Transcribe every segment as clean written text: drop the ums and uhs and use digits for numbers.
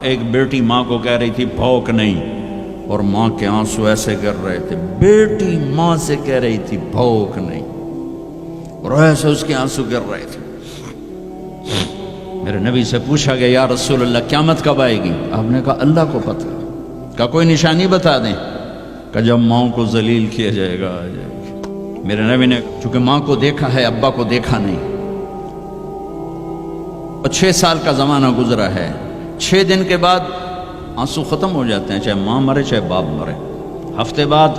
ایک بیٹی ماں کو کہہ رہی تھی بھوک نہیں، اور ماں کے آنسو ایسے گر رہے تھے۔ بیٹی ماں سے کہہ رہی تھی بھوک نہیں، اور ایسے اس کے آنسو گر رہے تھے۔ میرے نبی سے پوچھا گیا یا رسول اللہ قیامت کب آئے گی؟ آپ نے کہا اللہ کو پتہ۔ کہا کوئی نشانی بتا دیں؟ کہ جب ماں کو ذلیل کیا جائے گا آ جائے گی۔ میرے نبی نے چونکہ ماں کو دیکھا ہے ابا کو دیکھا نہیں، اور 6 سال کا زمانہ گزرا ہے، 6 دن کے بعد آنسو ختم ہو جاتے ہیں، چاہے ماں مرے چاہے باپ مرے۔ ہفتے بعد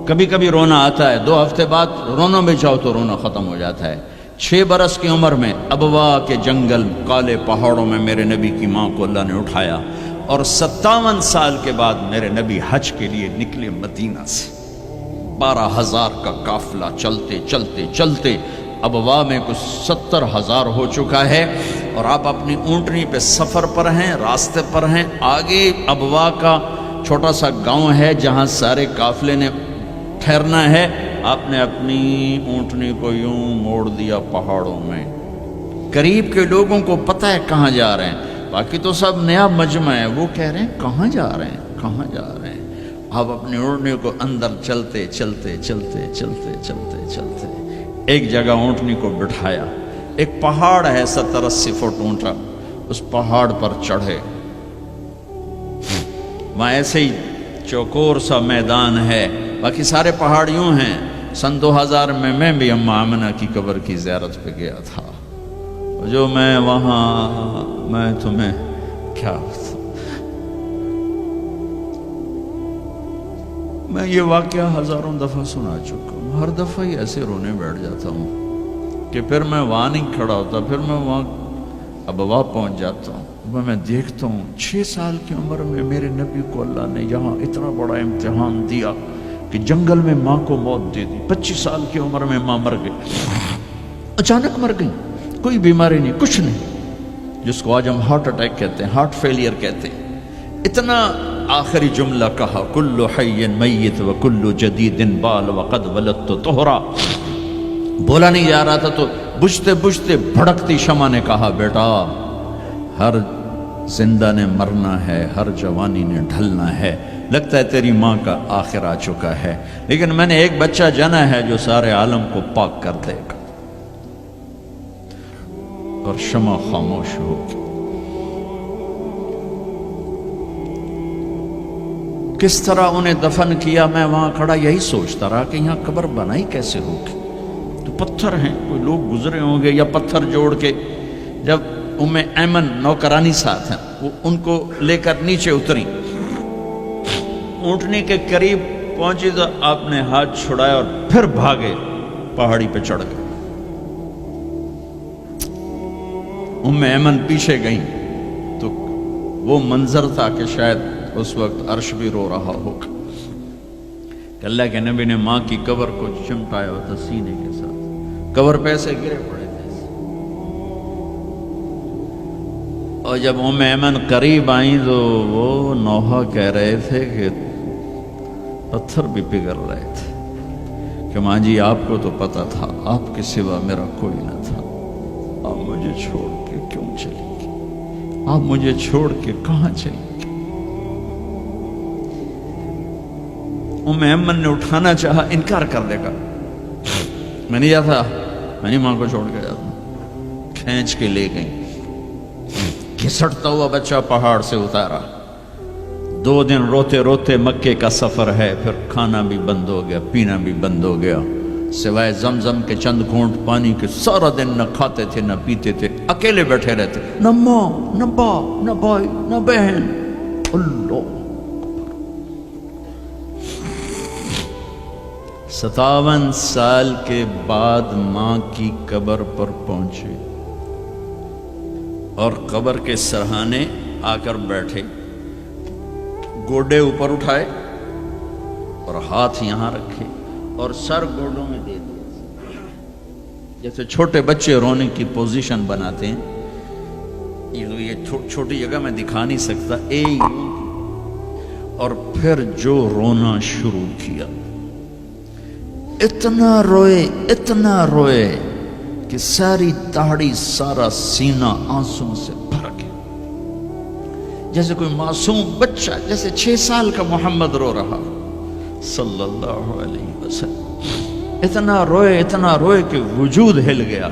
کبھی کبھی رونا آتا ہے، 2 ہفتے بعد رونا بھی چاہو تو رونا ختم ہو جاتا ہے۔ 6 برس کی عمر میں ابوا کے جنگل کالے پہاڑوں میں میرے نبی کی ماں کو اللہ نے اٹھایا، اور 57 سال کے بعد میرے نبی حج کے لیے نکلے مدینہ سے۔ 12,000 کا قافلہ چلتے چلتے چلتے ابوا میں کچھ 70,000 ہو چکا ہے، اور آپ اپنی اونٹنی پہ سفر پر ہیں، راستے پر ہیں۔ آگے ابوا کا چھوٹا سا گاؤں ہے جہاں سارے قافلے نے ٹھہرنا ہے۔ آپ نے اپنی اونٹنی کو یوں موڑ دیا پہاڑوں میں۔ قریب کے لوگوں کو پتہ ہے کہاں جا رہے ہیں، باقی تو سب نیا مجمع ہے، وہ کہہ رہے ہیں کہاں جا رہے ہیں کہاں جا رہے ہیں۔ آپ اپنی اونٹنی کو اندر چلتے چلتے چلتے چلتے چلتے چلتے ایک جگہ اونٹنی کو بٹھایا۔ ایک پہاڑ ہے 70-80 فٹ اونچا، اس پہاڑ پر چڑھے۔ وہاں ایسے ہی چوکور سا میدان ہے، باقی سارے پہاڑ یوں ہیں۔ سن 2000 میں بھی اماں آمنہ کی قبر کی زیارت پہ گیا تھا، جو میں وہاں میں تمہیں کیا میں یہ واقعہ ہزاروں دفعہ سنا چکا ہوں، ہر دفعہ ہی ایسے رونے بیٹھ جاتا ہوں کہ پھر میں وہاں نہیں کھڑا ہوتا، پھر میں وہاں ابوا پہنچ جاتا ہوں۔ میں دیکھتا ہوں 6 سال کی عمر میں میرے نبی کو اللہ نے یہاں اتنا بڑا امتحان دیا کہ جنگل میں ماں کو موت دے دی۔ 25 سال کی عمر میں ماں مر گئی، اچانک مر گئی، کوئی بیماری نہیں، کچھ نہیں، جس کو آج ہم ہارٹ اٹیک کہتے ہیں، ہارٹ فیلئر کہتے ہیں۔ اتنا آخری جملہ کہا کل حی میت و کل جدید بال وقد ولدت طہرا۔ بولا نہیں جا رہا تھا تو بجھتے بجھتے بھڑکتی شمع نے کہا بیٹا ہر زندہ نے مرنا ہے، ہر جوانی نے ڈھلنا ہے، لگتا ہے تیری ماں کا آخر آ چکا ہے، لیکن میں نے ایک بچہ جنا ہے جو سارے عالم کو پاک کر دے گا۔ اور شمع خاموش ہو گئی۔ کس طرح انہیں دفن کیا، میں وہاں کھڑا یہی سوچتا رہا کہ یہاں قبر بنائی کیسے ہوگی۔ تو پتھر ہیں، کوئی لوگ گزرے ہوں گے یا پتھر جوڑ کے۔ جب ایمن نوکرانی ساتھ ہیں، وہ ان کو لے کر نیچے اتری، اونٹنی کے قریب پہنچی تو آپ نے ہاتھ چھڑایا اور پھر بھاگے، پہاڑی پہ چڑھ گئے۔ ایمن پیچھے گئیں تو وہ منظر تھا کہ شاید اس وقت عرش بھی رو رہا ہوگا کہ اللہ کے نبی نے ماں کی قبر کو چمٹایا ہوتا سینے کے ساتھ، قبر پہ ایسے گرے پڑے تھے۔ اور جب ایمن قریب آئیں تو وہ نوحہ کہہ رہے تھے کہ پتھر بھی پگھل رہے تھے کہ ماں جی آپ کو تو پتا تھا آپ کے سوا میرا کوئی نہ تھا، آپ مجھے چھوڑ کے کیوں چلی گئی، آپ مجھے چھوڑ کے کہاں چلی گئی۔ ایمن نے اٹھانا چاہا، انکار کر دے گا، میں نہیں جاتا، میں نہیں ماں کو چھوڑ کے جاتا۔ کھینچ کے لے گئی، گھسٹتا ہوا بچہ پہاڑ سے اتارا۔ 2 دن روتے روتے مکے کا سفر ہے، پھر کھانا بھی بند ہو گیا، پینا بھی بند ہو گیا، سوائے زمزم کے چند گھونٹ پانی کے سارا دن نہ کھاتے تھے نہ پیتے تھے، اکیلے بیٹھے رہتے، نہ ماں نہ باپ نہ بھائی نہ بہن۔ اللہ 57 سال کے بعد ماں کی قبر پر پہنچے اور قبر کے سرہانے آ کر بیٹھے، گوڈے اوپر اٹھائے اور ہاتھ یہاں رکھے اور سر گوڈوں میں دے دیا، جیسے چھوٹے بچے رونے کی پوزیشن بناتے ہیں۔ یہ چھوٹی جگہ میں دکھا نہیں سکتا، اور پھر جو رونا شروع کیا، اتنا روئے کہ ساری داڑھی سارا سینہ آنسوں سے بھر گیا۔ جیسے کوئی معصوم بچہ، جیسے 6 سال کا محمد رو رہا صلی اللہ علیہ وسلم، اتنا روئے کہ وجود ہل گیا،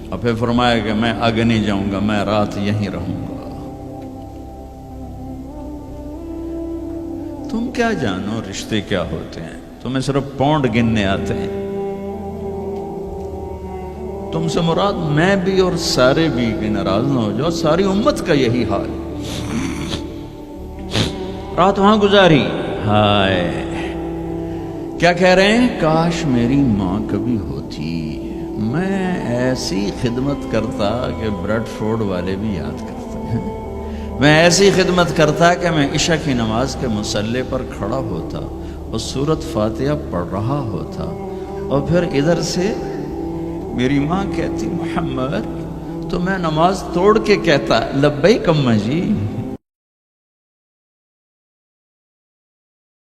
اور پھر فرمایا کہ میں آگے نہیں جاؤں گا، میں رات یہیں رہوں گا۔ تم کیا جانو رشتے کیا ہوتے ہیں، تمہیں صرف پاؤنڈ گننے آتے ہیں۔ تم سے مراد میں بھی اور سارے بھی، کہ ناراض نہ ہو جاؤ، ساری امت کا یہی حال۔ رات وہاں گزاری، ہائے کیا کہہ رہے ہیں، کاش میری ماں کبھی ہوتی، میں ایسی خدمت کرتا کہ بریڈ فورڈ والے بھی یاد کرتے ہیں، میں ایسی خدمت کرتا کہ میں عشاء کی نماز کے مصلی پر کھڑا ہوتا اور سورۃ فاتحہ پڑھ رہا ہوتا، اور پھر ادھر سے میری ماں کہتی محمد، تو میں نماز توڑ کے کہتا لبیک اماں جی،